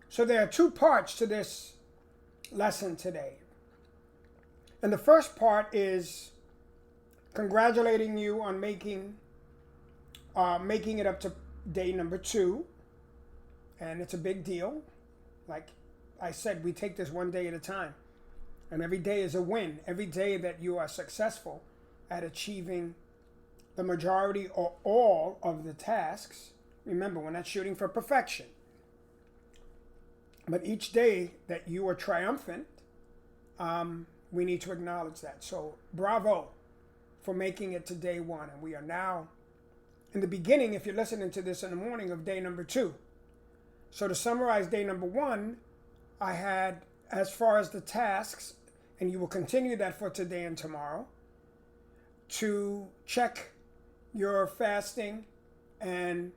So there are two parts to this lesson today. And the first part is congratulating you on making it up to day number 2. And it's a big deal. Like I said, we take this one day at a time. And every day is a win. Every day that you are successful at achieving the majority or all of the tasks. Remember, we're not shooting for perfection. But each day that you are triumphant, we need to acknowledge that. So bravo for making it to day 1. And we are now in the beginning, if you're listening to this in the morning, of day number 2. So to summarize day number 1, I had, as far as the tasks, and you will continue that for today and tomorrow, to check your fasting and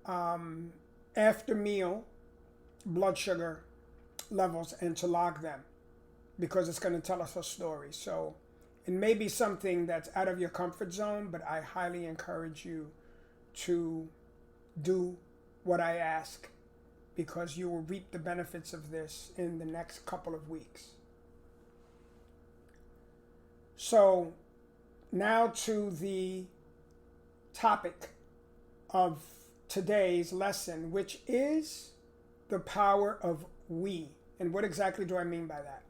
after meal blood sugar levels, and to log them, because it's going to tell us a story. So it may be something that's out of your comfort zone, but I highly encourage you to do what I ask, because you will reap the benefits of this in the next couple of weeks. So now to the topic of today's lesson, which is the power of we. And what exactly do I mean by that?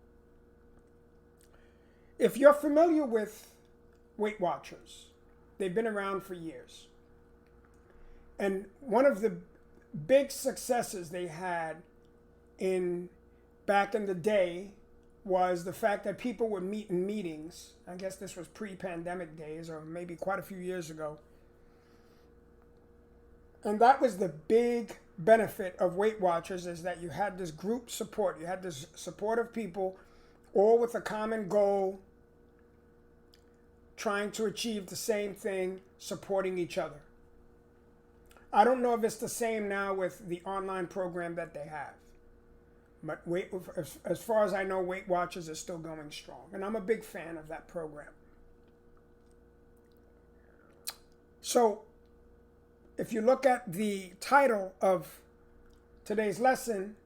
If you're familiar with Weight Watchers, they've been around for years. And one of the big successes they had back in the day was the fact that people would meet in meetings. I guess this was pre-pandemic days, or maybe quite a few years ago. And that was the big benefit of Weight Watchers, is that you had this group support. You had this support of people, all with a common goal, trying to achieve the same thing, supporting each other. I don't know if it's the same now with the online program that they have. But as far as I know, Weight Watchers is still going strong. And I'm a big fan of that program. So if you look at the title of today's lesson,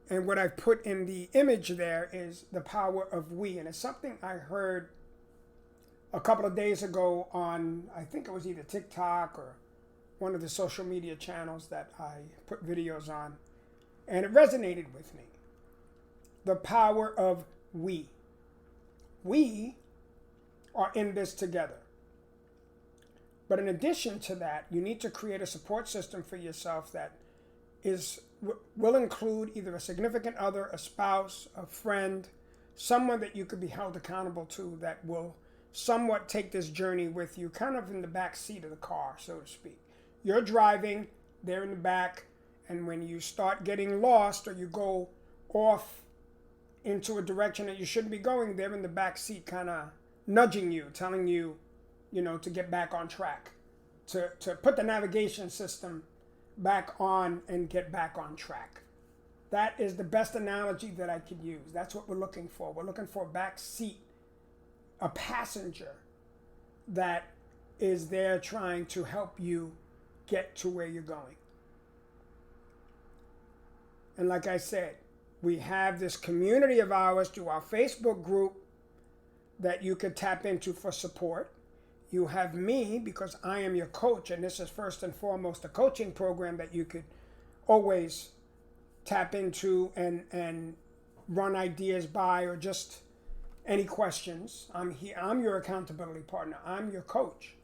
and what I've put in the image there is the power of we. And it's something I heard a couple of days ago on, I think it was either TikTok or one of the social media channels that I put videos on. And it resonated with me. The power of we. We are in this together. But in addition to that, you need to create a support system for yourself that will include either a significant other, a spouse, a friend, someone that you could be held accountable to, that will somewhat take this journey with you, kind of in the back seat of the car, so to speak. You're driving, they're in the back, and when you start getting lost or you go off into a direction that you shouldn't be going, they're in the back seat kind of nudging you, telling you, to get back on track, to put the navigation system back on and get back on track. That is the best analogy that I could use. That's what we're looking for. We're looking for a back seat, a passenger that is there trying to help you get to where you're going. And like I said, we have this community of ours through our Facebook group that you could tap into for support. You have me, because I am your coach, and this is first and foremost a coaching program that you could always tap into and run ideas by, or just any questions. I'm here. I'm your accountability partner. I'm your coach.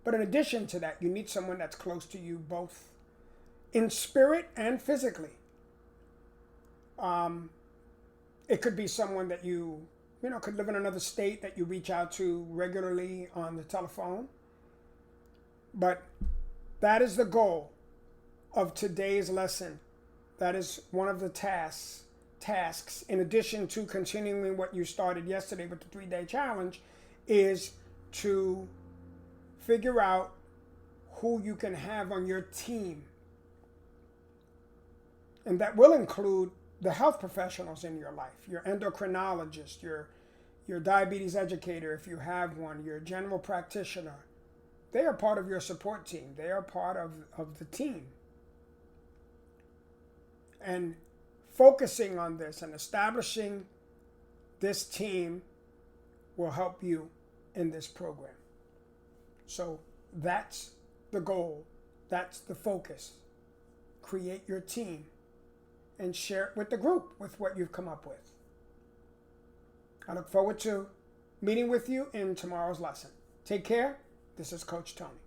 But in addition to that, you need someone that's close to you, both in spirit and physically. It could be someone that you could live in another state that you reach out to regularly on the telephone. But that is the goal of today's lesson. That is one of the tasks, in addition to continuing what you started yesterday with the 3-day challenge, is to figure out who you can have on your team. And that will include the health professionals in your life, your endocrinologist, your diabetes educator, if you have one, your general practitioner. They are part of your support team. They are part of the team. And focusing on this and establishing this team will help you in this program. So that's the goal. That's the focus. Create your team and share it with the group with what you've come up with. I look forward to meeting with you in tomorrow's lesson. Take care. This is Coach Tony.